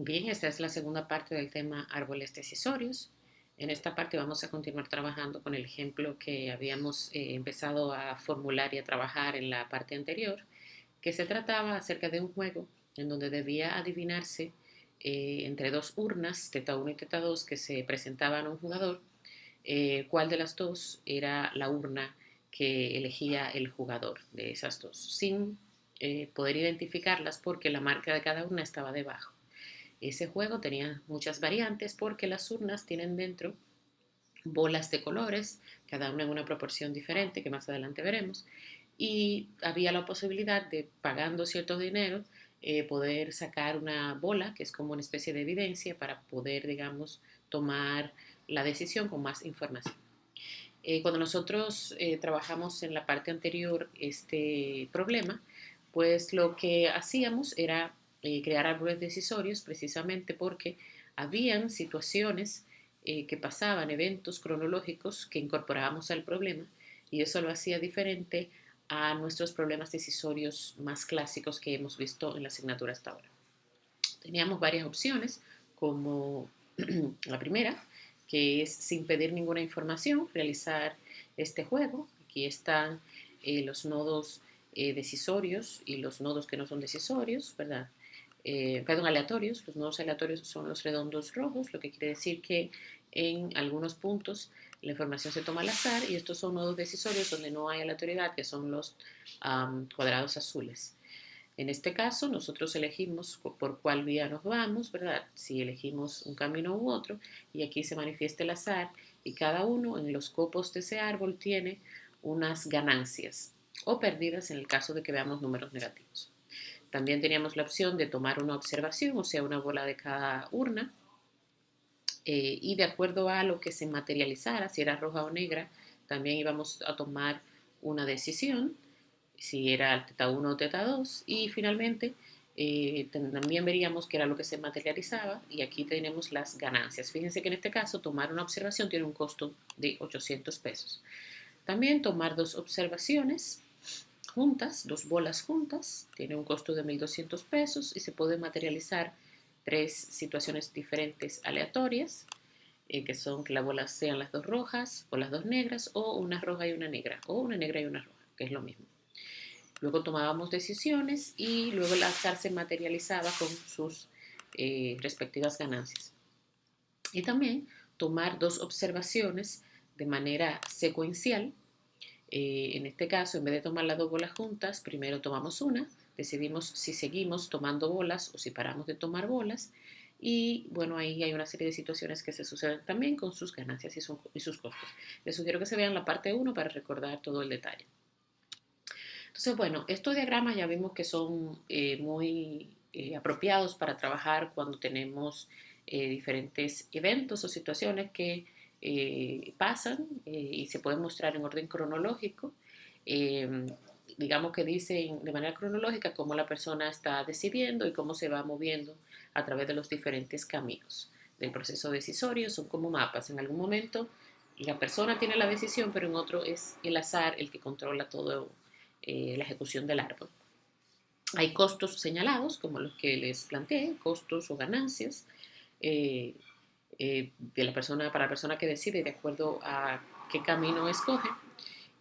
Bien, esta es la segunda parte del tema árboles decisorios. En esta parte vamos a continuar trabajando con el ejemplo que habíamos empezado a formular y a trabajar en la parte anterior, que se trataba acerca de un juego en donde debía adivinarse entre dos urnas, teta 1 y teta 2, que se presentaban a un jugador, cuál de las dos era la urna que elegía el jugador de esas dos, sin poder identificarlas porque la marca de cada urna estaba debajo. Ese juego tenía muchas variantes porque las urnas tienen dentro bolas de colores, cada una en una proporción diferente, que más adelante veremos, y había la posibilidad de, pagando cierto dinero, poder sacar una bola, que es como una especie de evidencia, para poder, digamos, tomar la decisión con más información. Cuando nosotros trabajamos en la parte anterior este problema, pues lo que hacíamos era crear árboles decisorios precisamente porque habían situaciones que pasaban, eventos cronológicos que incorporábamos al problema y eso lo hacía diferente a nuestros problemas decisorios más clásicos que hemos visto en la asignatura hasta ahora. Teníamos varias opciones, como la primera, que es sin pedir ninguna información, realizar este juego. Aquí están los nodos decisorios y los nodos que no son decisorios, ¿verdad? Perdón, aleatorios. Los nodos aleatorios son los redondos rojos, lo que quiere decir que en algunos puntos la información se toma al azar y estos son nodos decisorios donde no hay aleatoriedad, que son los cuadrados azules. En este caso, nosotros elegimos por cuál vía nos vamos, ¿verdad? Si elegimos un camino u otro, y aquí se manifiesta el azar, y cada uno en los copos de ese árbol tiene unas ganancias o pérdidas en el caso de que veamos números negativos. También teníamos la opción de tomar una observación, o sea, una bola de cada urna, y de acuerdo a lo que se materializara, si era roja o negra, también íbamos a tomar una decisión si era teta 1 o teta 2 y finalmente también veríamos qué era lo que se materializaba y aquí tenemos las ganancias. Fíjense que en este caso tomar una observación tiene un costo de 800 pesos. También tomar dos observaciones juntas, dos bolas juntas, tiene un costo de 1.200 pesos y se puede materializar tres situaciones diferentes aleatorias, que son que las bolas sean las dos rojas o las dos negras o una roja y una negra o una negra y una roja, que es lo mismo. Luego tomábamos decisiones y luego el azar se materializaba con sus respectivas ganancias. Y también tomar dos observaciones de manera secuencial. En este caso, en vez de tomar las dos bolas juntas, primero tomamos una, decidimos si seguimos tomando bolas o si paramos de tomar bolas. Y bueno, ahí hay una serie de situaciones que se suceden también con sus ganancias y sus costos. Les sugiero que se vean la parte 1 para recordar todo el detalle. Entonces, bueno, estos diagramas ya vimos que son muy apropiados para trabajar cuando tenemos diferentes eventos o situaciones que pasan y se pueden mostrar en orden cronológico. Eh, digamos que dicen de manera cronológica cómo la persona está decidiendo y cómo se va moviendo a través de los diferentes caminos del proceso decisorio. Son como mapas. En algún momento la persona tiene la decisión, pero en otro es el azar el que controla todo la ejecución del árbol. Hay costos señalados, como los que les planteé, costos o ganancias de la persona, para la persona que decide de acuerdo a qué camino escoge.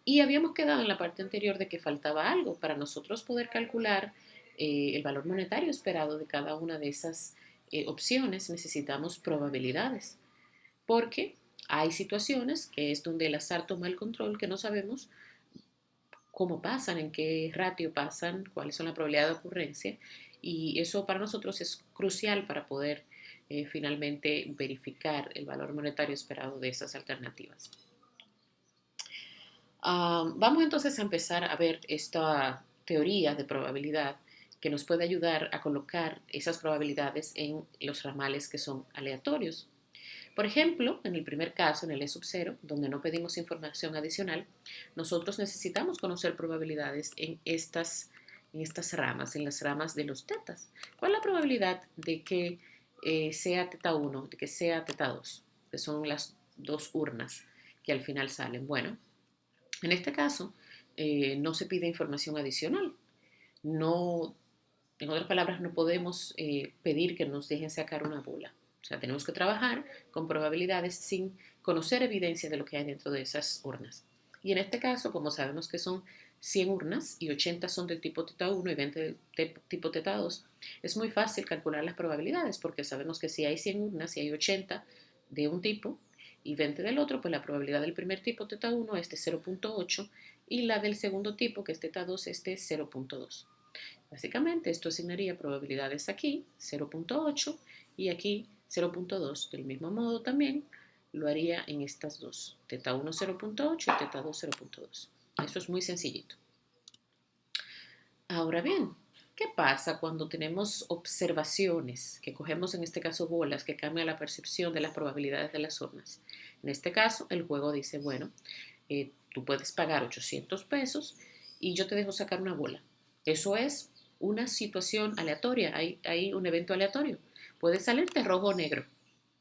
Y habíamos quedado en la parte anterior de que faltaba algo para nosotros poder calcular el valor monetario esperado de cada una de esas opciones. Necesitamos probabilidades, porque hay situaciones que es donde el azar toma el control, que no sabemos cómo pasan, en qué ratio pasan, cuáles son las probabilidades de ocurrencia. Y eso para nosotros es crucial para poder finalmente verificar el valor monetario esperado de esas alternativas. Vamos entonces a empezar a ver esta teoría de probabilidad que nos puede ayudar a colocar esas probabilidades en los ramales que son aleatorios. Por ejemplo, en el primer caso, en el E sub 0, donde no pedimos información adicional, nosotros necesitamos conocer probabilidades en estas ramas, en las ramas de los tetas. ¿Cuál es la probabilidad de que sea teta 1, de que sea teta 2, que son las dos urnas que al final salen? Bueno, en este caso no se pide información adicional. No En otras palabras, no podemos pedir que nos dejen sacar una bola. O sea, tenemos que trabajar con probabilidades sin conocer evidencia de lo que hay dentro de esas urnas. Y en este caso, como sabemos que son 100 urnas y 80 son del tipo teta 1 y 20 del tipo teta 2, es muy fácil calcular las probabilidades porque sabemos que si hay 100 urnas y hay 80 de un tipo y 20 del otro, pues la probabilidad del primer tipo teta 1 es de 0.8 y la del segundo tipo, que es teta 2, es de 0.2. Básicamente esto asignaría probabilidades aquí, 0.8, y aquí 0.2. Del mismo modo también lo haría en estas dos, teta 1 0.8 y teta 2 0.2. Eso es muy sencillito. Ahora bien, ¿qué pasa cuando tenemos observaciones, que cogemos en este caso bolas, que cambian la percepción de las probabilidades de las urnas? En este caso, el juego dice, bueno, tú puedes pagar 800 pesos y yo te dejo sacar una bola. Eso es una situación aleatoria, hay un evento aleatorio. Puede salirte rojo o negro,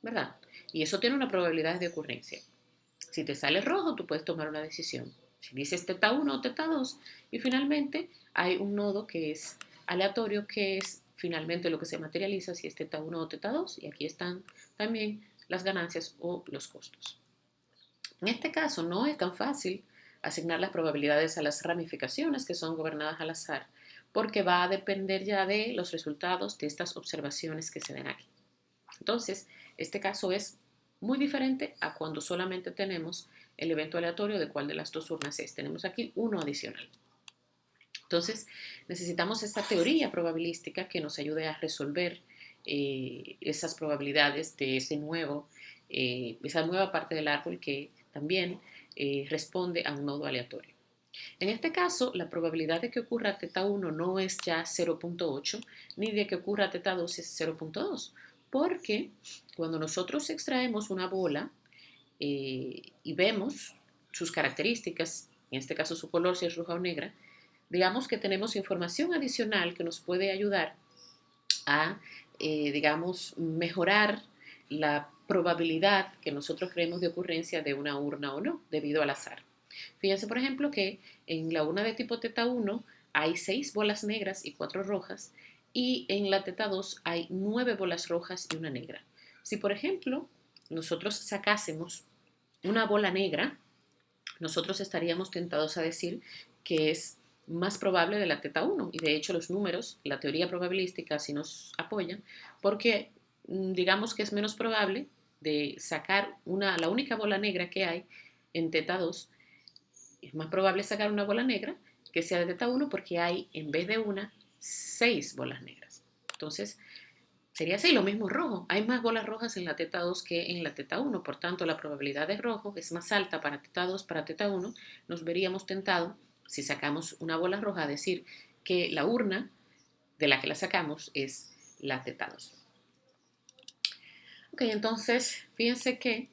¿verdad? Y eso tiene una probabilidad de ocurrencia. Si te sale rojo, tú puedes tomar una decisión. Si dices teta 1 o teta 2, y finalmente hay un nodo que es aleatorio, que es finalmente lo que se materializa si es teta 1 o teta 2, y aquí están también las ganancias o los costos. En este caso no es tan fácil asignar las probabilidades a las ramificaciones que son gobernadas al azar, porque va a depender ya de los resultados de estas observaciones que se den aquí. Entonces, este caso es muy diferente a cuando solamente tenemos el evento aleatorio de cuál de las dos urnas es. Tenemos aquí uno adicional. Entonces, necesitamos esta teoría probabilística que nos ayude a resolver esas probabilidades de esa nueva parte del árbol que también responde a un nodo aleatorio. En este caso, la probabilidad de que ocurra teta 1 no es ya 0.8, ni de que ocurra teta 2 es 0.2, porque cuando nosotros extraemos una bola y vemos sus características, en este caso su color, si es roja o negra, digamos que tenemos información adicional que nos puede ayudar a, digamos, mejorar la probabilidad que nosotros creemos de ocurrencia de una urna o no, debido al azar. Fíjense, por ejemplo, que en la urna de tipo teta 1 hay 6 bolas negras y 4 rojas, y en la teta 2 hay 9 bolas rojas y una negra. Si, por ejemplo, nosotros sacásemos una bola negra, nosotros estaríamos tentados a decir que es más probable de la teta 1, y de hecho los números, la teoría probabilística así nos apoyan, porque digamos que es menos probable de sacar la única bola negra que hay en teta 2, es más probable sacar una bola negra que sea de teta 1 porque hay en vez de una 6 bolas negras. Entonces, sería así, lo mismo rojo. Hay más bolas rojas en la teta 2 que en la teta 1, por tanto la probabilidad de rojo es más alta para teta 2, para teta 1. Nos veríamos tentados, si sacamos una bola roja, a decir que la urna de la que la sacamos es la teta 2. Ok, entonces fíjense que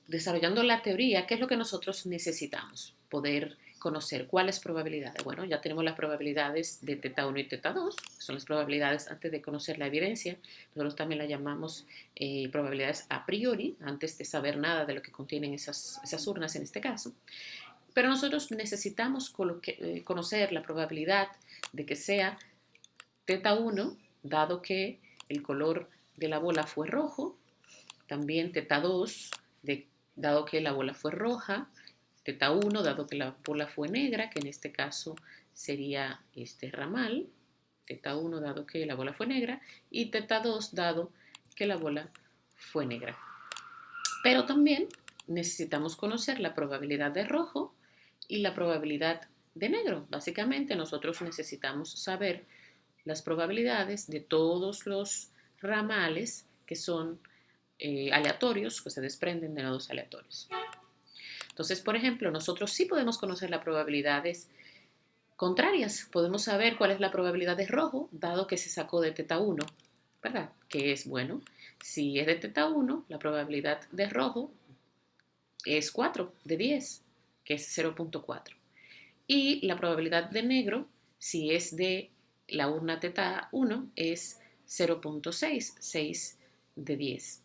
desarrollando la teoría, ¿qué es lo que nosotros necesitamos? Poder conocer cuáles probabilidades. Bueno, ya tenemos las probabilidades de teta 1 y teta 2, son las probabilidades antes de conocer la evidencia. Nosotros también la llamamos probabilidades a priori, antes de saber nada de lo que contienen esas urnas en este caso. Pero nosotros necesitamos conocer la probabilidad de que sea teta 1, dado que el color de la bola fue rojo, también teta 2, dado que la bola fue roja, teta 1, dado que la bola fue negra, que en este caso sería este ramal, teta 1, dado que la bola fue negra, y teta 2, dado que la bola fue negra. Pero también necesitamos conocer la probabilidad de rojo y la probabilidad de negro. Básicamente nosotros necesitamos saber las probabilidades de todos los ramales que son aleatorios, que se desprenden de nodos aleatorios. Entonces, por ejemplo, nosotros sí podemos conocer las probabilidades contrarias. Podemos saber cuál es la probabilidad de rojo, dado que se sacó de teta 1, ¿verdad? Que es, bueno, si es de teta 1, la probabilidad de rojo es 4 de 10, que es 0.4. Y la probabilidad de negro, si es de la urna teta 1, es 0.6, 6 de 10.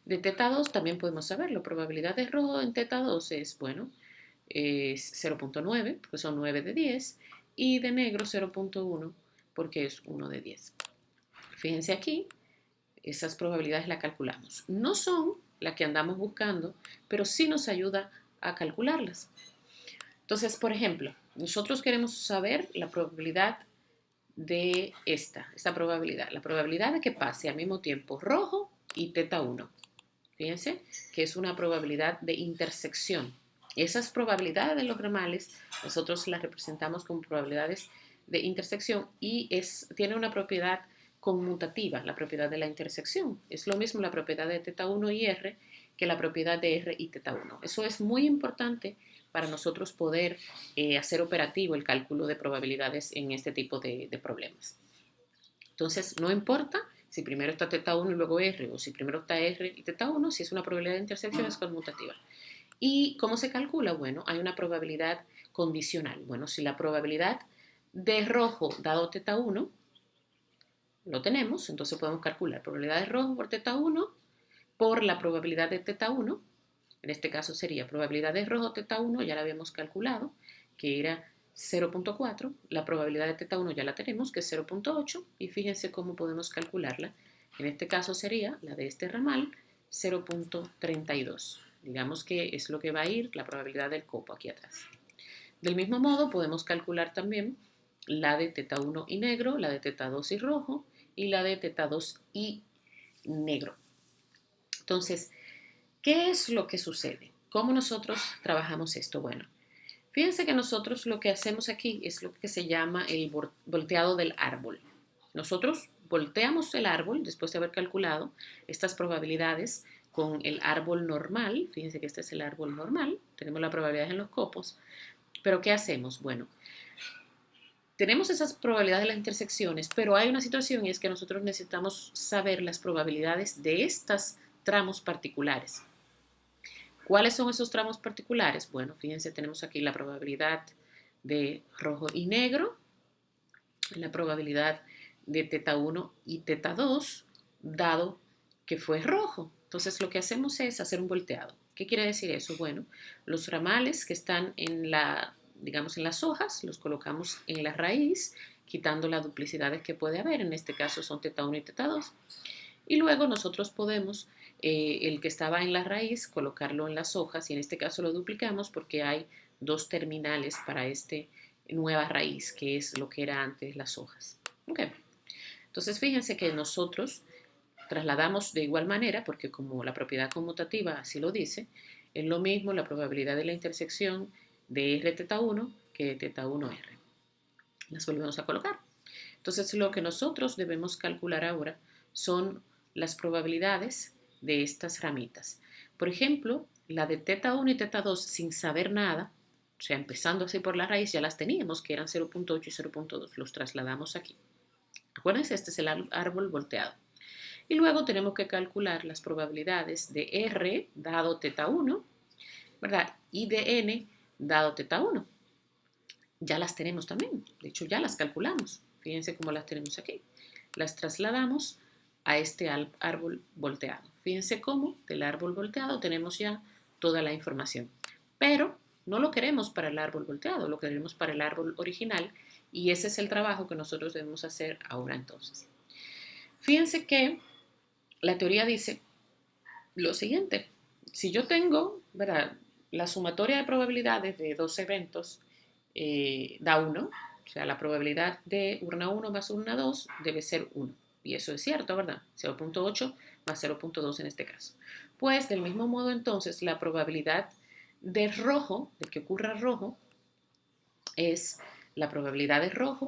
De teta 2 también podemos saber, la probabilidad de rojo en teta 2 es, bueno, es 0.9, porque son 9 de 10, y de negro 0.1, porque es 1 de 10. Fíjense aquí, esas probabilidades las calculamos. No son las que andamos buscando, pero sí nos ayuda a calcularlas. Entonces, por ejemplo, nosotros queremos saber la probabilidad de esta probabilidad, la probabilidad de que pase al mismo tiempo rojo y teta 1. Fíjense que es una probabilidad de intersección. Esas probabilidades de los ramales nosotros las representamos como probabilidades de intersección y tiene una propiedad conmutativa, la propiedad de la intersección. Es lo mismo la propiedad de teta 1 y R que la propiedad de R y teta 1. Eso es muy importante para nosotros poder hacer operativo el cálculo de probabilidades en este tipo de problemas. Entonces, no importa si primero está teta 1 y luego R, o si primero está R y teta 1, si es una probabilidad de intersección es conmutativa. ¿Y cómo se calcula? Bueno, hay una probabilidad condicional. Bueno, si la probabilidad de rojo dado teta 1 lo tenemos, entonces podemos calcular probabilidad de rojo por teta 1 por la probabilidad de teta 1. En este caso sería probabilidad de rojo teta 1, ya la habíamos calculado, que era 0.4. La probabilidad de teta 1 ya la tenemos, que es 0.8. Y fíjense cómo podemos calcularla. En este caso sería la de este ramal, 0.32. Digamos que es lo que va a ir la probabilidad del copo aquí atrás. Del mismo modo podemos calcular también la de teta 1 y negro, la de teta 2 y rojo y la de teta 2 y negro. Entonces, ¿qué es lo que sucede? ¿Cómo nosotros trabajamos esto? Bueno, fíjense que nosotros lo que hacemos aquí es lo que se llama el volteado del árbol. Nosotros volteamos el árbol después de haber calculado estas probabilidades con el árbol normal. Fíjense que este es el árbol normal. Tenemos las probabilidades en los copos. Pero ¿qué hacemos? Bueno, tenemos esas probabilidades de las intersecciones, pero hay una situación y es que nosotros necesitamos saber las probabilidades de estos tramos particulares. ¿Cuáles son esos tramos particulares? Bueno, fíjense, tenemos aquí la probabilidad de rojo y negro, la probabilidad de teta 1 y teta 2, dado que fue rojo. Entonces lo que hacemos es hacer un volteado. ¿Qué quiere decir eso? Bueno, los ramales que están en digamos en las hojas, los colocamos en la raíz, quitando las duplicidades que puede haber. En este caso son teta 1 y teta 2. Y luego nosotros podemos, el que estaba en la raíz, colocarlo en las hojas y en este caso lo duplicamos porque hay dos terminales para esta nueva raíz, que es lo que era antes las hojas. Okay. Entonces fíjense que nosotros trasladamos de igual manera, porque como la propiedad conmutativa así lo dice, es lo mismo la probabilidad de la intersección de R teta 1 que de teta 1R. Las volvemos a colocar. Entonces lo que nosotros debemos calcular ahora son las probabilidades de estas ramitas. Por ejemplo, la de teta 1 y teta 2 sin saber nada, o sea, empezando así por la raíz, ya las teníamos, que eran 0.8 y 0.2. Los trasladamos aquí. Acuérdense, este es el árbol volteado. Y luego tenemos que calcular las probabilidades de R dado teta 1, ¿verdad? Y de N dado teta 1. Ya las tenemos también. De hecho, ya las calculamos. Fíjense cómo las tenemos aquí. Las trasladamos a este árbol volteado. Fíjense cómo del árbol volteado tenemos ya toda la información. Pero no lo queremos para el árbol volteado, lo queremos para el árbol original y ese es el trabajo que nosotros debemos hacer ahora entonces. Fíjense que la teoría dice lo siguiente. Si yo tengo, ¿verdad?, la sumatoria de probabilidades de dos eventos da 1, o sea, la probabilidad de urna 1 más urna 2 debe ser 1. Y eso es cierto, ¿verdad? 0.8 más 0.2 en este caso. Pues del mismo modo entonces la probabilidad de rojo, de que ocurra rojo, es la probabilidad de rojo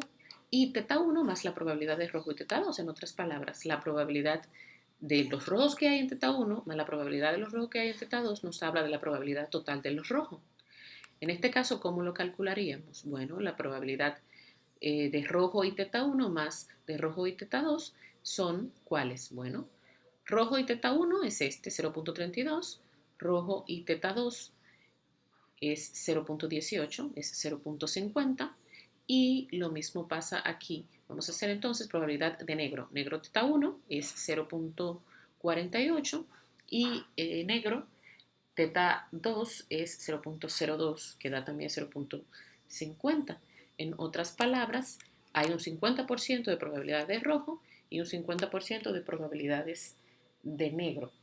y teta 1 más la probabilidad de rojo y teta 2. En otras palabras, la probabilidad de los rojos que hay en teta 1 más la probabilidad de los rojos que hay en teta 2 nos habla de la probabilidad total de los rojos. En este caso, ¿cómo lo calcularíamos? Bueno, la probabilidad de rojo y teta 1 más de rojo y teta 2 son ¿cuáles? Bueno, rojo y teta 1 es este, 0.32, rojo y teta 2 es 0.18, es 0.50 y lo mismo pasa aquí. Vamos a hacer entonces probabilidad de negro. Negro teta 1 es 0.48 y negro teta 2 es 0.02, que da también 0.50. En otras palabras, hay un 50% de probabilidad de rojo y un 50% de probabilidades de negro.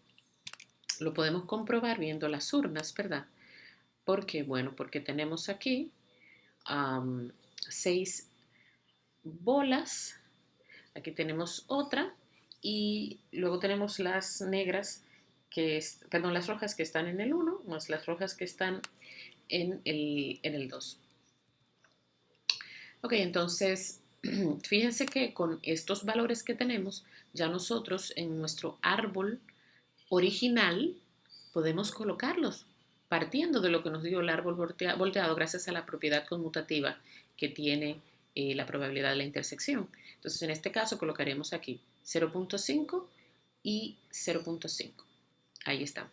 Lo podemos comprobar viendo las urnas, ¿verdad? ¿Por qué? Bueno, porque tenemos aquí 6 bolas, aquí tenemos otra y luego tenemos las negras, perdón, las rojas que están en el 1 más las rojas que están en el 2. Ok, entonces fíjense que con estos valores que tenemos, ya nosotros en nuestro árbol original podemos colocarlos partiendo de lo que nos dio el árbol volteado gracias a la propiedad conmutativa que tiene la probabilidad de la intersección. Entonces en este caso colocaremos aquí 0.5 y 0.5. Ahí está.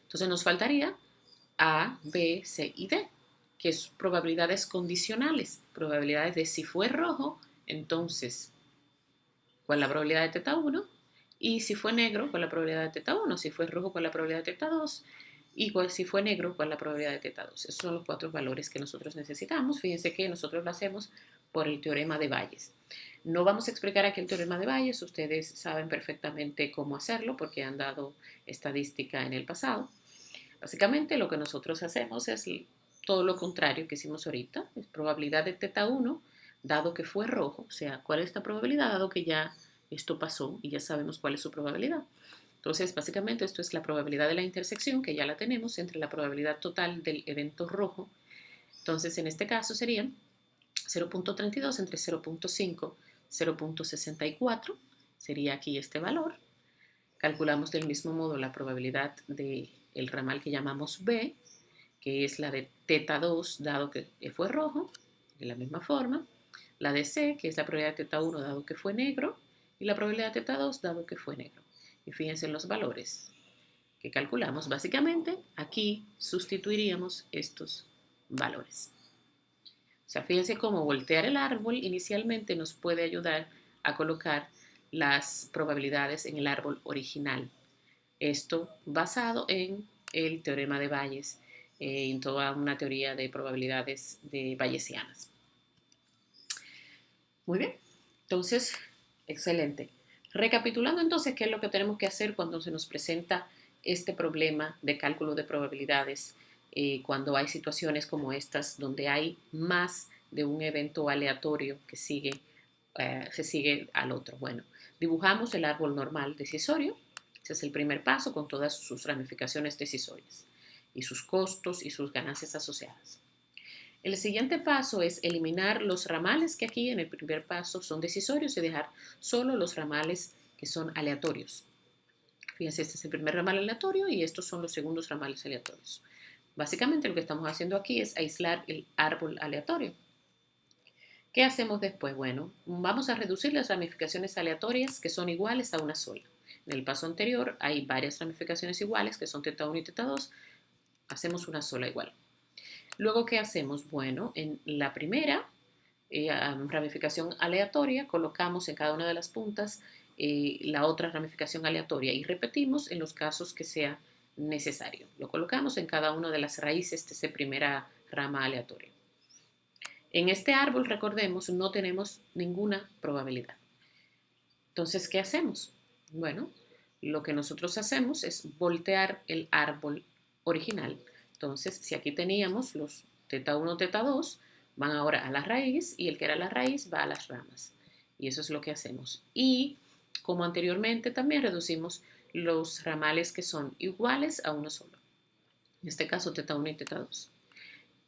Entonces nos faltaría A, B, C y D, que es probabilidades condicionales, probabilidades de si fue rojo, entonces, ¿cuál es la probabilidad de teta 1? Y si fue negro, ¿cuál es la probabilidad de teta 1? Si fue rojo, ¿cuál es la probabilidad de teta 2? Y si fue negro, ¿cuál es la probabilidad de teta 2? Esos son los 4 valores que nosotros necesitamos. Fíjense que nosotros lo hacemos por el teorema de Bayes. No vamos a explicar aquí el teorema de Bayes, ustedes saben perfectamente cómo hacerlo porque han dado estadística en el pasado. Básicamente lo que nosotros hacemos es todo lo contrario que hicimos ahorita, es probabilidad de teta 1, dado que fue rojo, o sea, ¿cuál es esta probabilidad? Dado que ya esto pasó y ya sabemos cuál es su probabilidad. Entonces, básicamente esto es la probabilidad de la intersección, que ya la tenemos, entre la probabilidad total del evento rojo. Entonces, en este caso serían 0.32 entre 0.5, 0.64, sería aquí este valor. Calculamos del mismo modo la probabilidad del ramal que llamamos B, que es la de teta 2 dado que fue rojo, de la misma forma. La de C, que es la probabilidad de teta 1 dado que fue negro, y la probabilidad de teta 2 dado que fue negro. Y fíjense en los valores que calculamos. Básicamente, aquí sustituiríamos estos valores. O sea, fíjense cómo voltear el árbol inicialmente nos puede ayudar a colocar las probabilidades en el árbol original. Esto basado en el teorema de Bayes, en toda una teoría de probabilidades bayesianas. Muy bien, entonces, excelente. Recapitulando entonces, ¿qué es lo que tenemos que hacer cuando se nos presenta este problema de cálculo de probabilidades? Cuando hay situaciones como estas, donde hay más de un evento aleatorio que se sigue al otro. Bueno, dibujamos el árbol normal decisorio. Ese es el primer paso con todas sus ramificaciones decisorias y sus costos y sus ganancias asociadas. El siguiente paso es eliminar los ramales que aquí en el primer paso son decisorios y dejar solo los ramales que son aleatorios. Fíjense, este es el primer ramal aleatorio y estos son los segundos ramales aleatorios. Básicamente lo que estamos haciendo aquí es aislar el árbol aleatorio. ¿Qué hacemos después? Bueno, vamos a reducir las ramificaciones aleatorias que son iguales a una sola. En el paso anterior hay varias ramificaciones iguales que son teta 1 y teta 2. Hacemos una sola igual. Luego, ¿qué hacemos? Bueno, en la primera ramificación aleatoria colocamos en cada una de las puntas la otra ramificación aleatoria y repetimos en los casos que sea necesario. Lo colocamos en cada una de las raíces de esa primera rama aleatoria. En este árbol, recordemos, no tenemos ninguna probabilidad. Entonces, ¿qué hacemos? Bueno, lo que nosotros hacemos es voltear el árbol original. Entonces, si aquí teníamos los teta 1, teta 2, van ahora a la raíz y el que era la raíz va a las ramas. Y eso es lo que hacemos. Y como anteriormente también reducimos los ramales que son iguales a uno solo. En este caso, teta 1 y teta 2.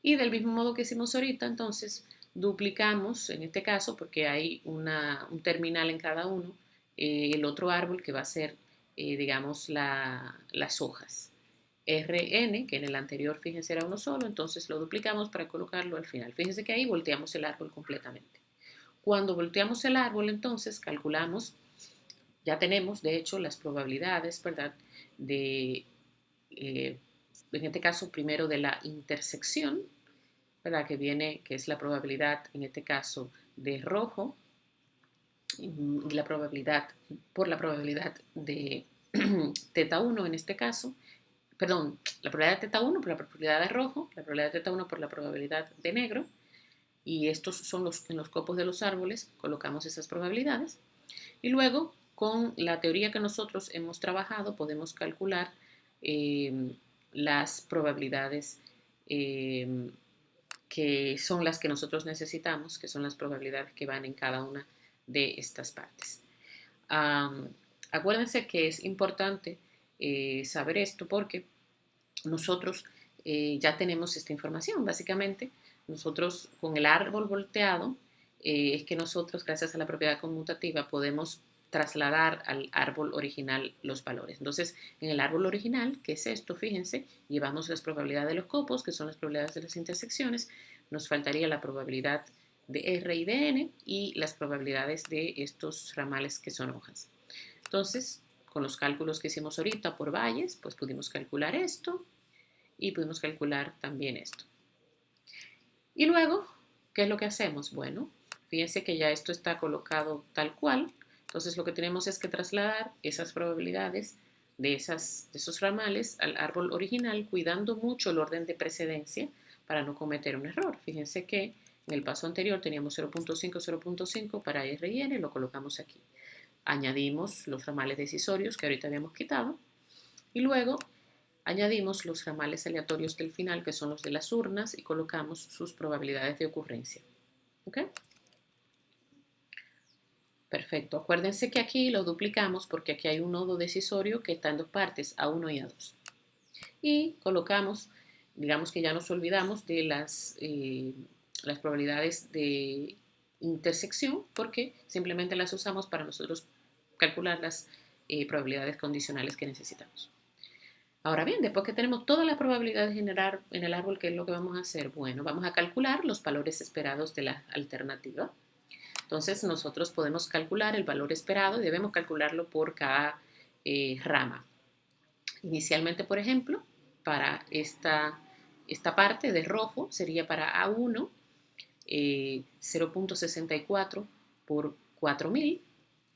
Y del mismo modo que hicimos ahorita, entonces duplicamos, en este caso, porque hay un terminal en cada uno, el otro árbol que va a ser, digamos, las hojas. Rn, que en el anterior, fíjense, era uno solo, entonces lo duplicamos para colocarlo al final. Fíjense que ahí volteamos el árbol completamente. Cuando volteamos el árbol, entonces calculamos, ya tenemos, de hecho, las probabilidades, ¿verdad?, de en este caso primero de la intersección, ¿verdad? Que es la probabilidad, en este caso, de rojo, y la probabilidad, por la probabilidad de teta 1 en este caso, perdón, la probabilidad de teta 1 por la probabilidad de rojo, la probabilidad de teta 1 por la probabilidad de negro, y estos son en los copos de los árboles colocamos esas probabilidades. Y luego, con la teoría que nosotros hemos trabajado, podemos calcular las probabilidades que son las que nosotros necesitamos, que son las probabilidades que van en cada una de estas partes. Acuérdense que es importante saber esto porque nosotros ya tenemos esta información. Básicamente, nosotros con el árbol volteado es que nosotros, gracias a la propiedad conmutativa, podemos trasladar al árbol original los valores. Entonces, en el árbol original, que es esto, fíjense, llevamos las probabilidades de los copos, que son las probabilidades de las intersecciones, nos faltaría la probabilidad de R y de N y las probabilidades de estos ramales que son hojas. Entonces, con los cálculos que hicimos ahorita por valles, pues pudimos calcular esto y pudimos calcular también esto. Y luego, ¿qué es lo que hacemos? Bueno, fíjense que ya esto está colocado tal cual. Entonces lo que tenemos es que trasladar esas probabilidades de esos ramales al árbol original, cuidando mucho el orden de precedencia para no cometer un error. Fíjense que en el paso anterior teníamos 0.5, 0.5 para R y N, lo colocamos aquí. Añadimos los ramales decisorios que ahorita habíamos quitado y luego añadimos los ramales aleatorios del final, que son los de las urnas, y colocamos sus probabilidades de ocurrencia. ¿Ok? Perfecto. Acuérdense que aquí lo duplicamos porque aquí hay un nodo decisorio que está en dos partes, A1 y A2. Y colocamos, digamos que ya nos olvidamos de las probabilidades de intersección porque simplemente las usamos para nosotros calcular las probabilidades condicionales que necesitamos. Ahora bien, después que tenemos todas las probabilidades en el árbol, ¿qué es lo que vamos a hacer? Bueno, vamos a calcular los valores esperados de la alternativa. Entonces, nosotros podemos calcular el valor esperado y debemos calcularlo por cada rama. Inicialmente, por ejemplo, para esta parte de rojo sería para A1 0.64 por 4000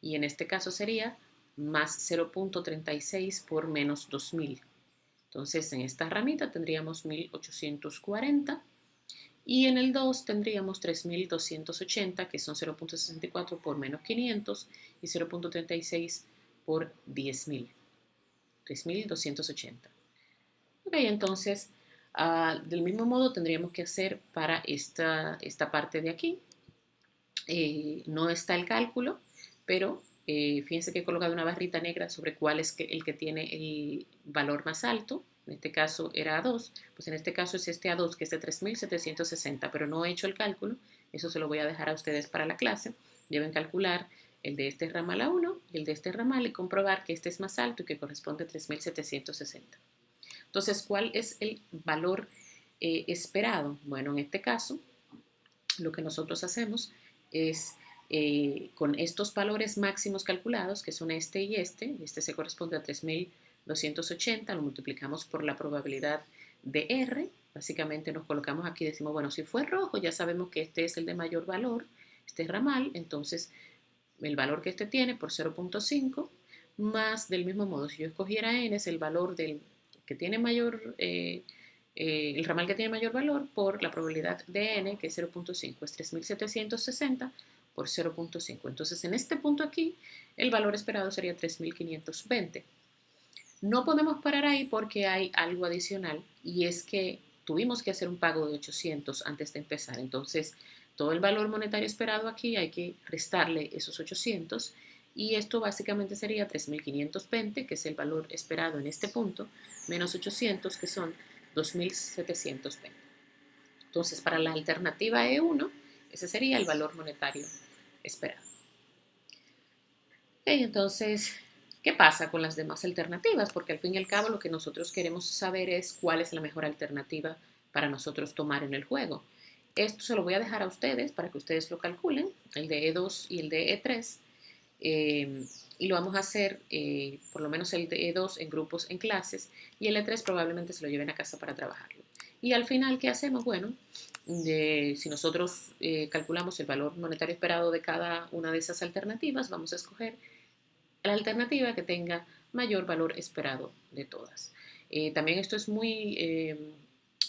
y en este caso sería más 0.36 por menos 2000. Entonces, en esta ramita tendríamos 1840 y en el 2 tendríamos 3280, que son 0.64 por menos 500 y 0.36 por 10.000. 3280. Ok, entonces, del mismo modo tendríamos que hacer para esta parte de aquí. No está el cálculo, pero fíjense que he colocado una barrita negra sobre cuál es el que tiene el valor más alto. En este caso era A2, pues en este caso es este A2 que es de 3760, pero no he hecho el cálculo, eso se lo voy a dejar a ustedes para la clase. Deben calcular el de este ramal A1 y el de este ramal y comprobar que este es más alto y que corresponde a 3760. Entonces, ¿cuál es el valor esperado? Bueno, en este caso, lo que nosotros hacemos es con estos valores máximos calculados, que son este y este se corresponde a 3280, lo multiplicamos por la probabilidad de R, básicamente nos colocamos aquí y decimos, bueno, si fue rojo, ya sabemos que este es el de mayor valor, este ramal, entonces el valor que este tiene por 0.5, más del mismo modo, si yo escogiera N, es el valor del que tiene mayor, el ramal que tiene mayor valor por la probabilidad de N, que es 0.5, es 3760 por 0.5. Entonces, en este punto aquí, el valor esperado sería 3520. No podemos parar ahí porque hay algo adicional y es que tuvimos que hacer un pago de 800 antes de empezar. Entonces, todo el valor monetario esperado aquí hay que restarle esos 800 y esto básicamente sería 3520, que es el valor esperado en este punto, menos 800, que son 2720. Entonces, para la alternativa E1, ese sería el valor monetario esperado. Okay, entonces, ¿qué pasa con las demás alternativas? Porque al fin y al cabo lo que nosotros queremos saber es cuál es la mejor alternativa para nosotros tomar en el juego. Esto se lo voy a dejar a ustedes para que ustedes lo calculen, el de E2 y el de E3. Y lo vamos a hacer, por lo menos el de E2 en grupos, en clases, y el E3 probablemente se lo lleven a casa para trabajarlo. Y al final, ¿qué hacemos? Bueno, si nosotros calculamos el valor monetario esperado de cada una de esas alternativas, vamos a escoger la alternativa que tenga mayor valor esperado de todas. También esto es muy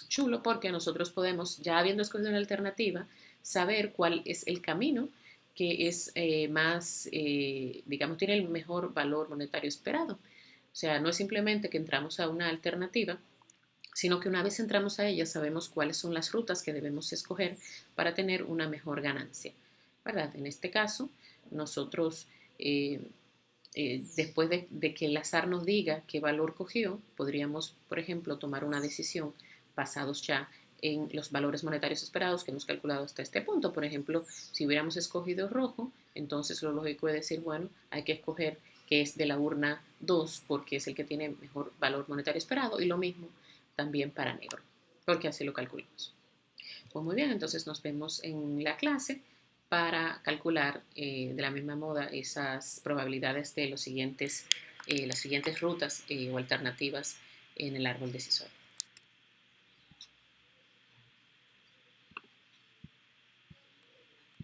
chulo porque nosotros podemos, ya habiendo escogido una alternativa, saber cuál es el camino que es más, digamos, tiene el mejor valor monetario esperado. O sea, no es simplemente que entramos a una alternativa, sino que una vez entramos a ella sabemos cuáles son las rutas que debemos escoger para tener una mejor ganancia, ¿verdad? En este caso, nosotros, eh, después de que el azar nos diga qué valor cogió, podríamos, por ejemplo, tomar una decisión basados ya en los valores monetarios esperados que hemos calculado hasta este punto. Por ejemplo, si hubiéramos escogido rojo, entonces lo lógico es decir, bueno, hay que escoger que es de la urna 2 porque es el que tiene mejor valor monetario esperado, y lo mismo también para negro, porque así lo calculamos. Pues muy bien, entonces nos vemos en la clase para calcular de la misma moda esas probabilidades de las siguientes rutas o alternativas en el árbol decisorio.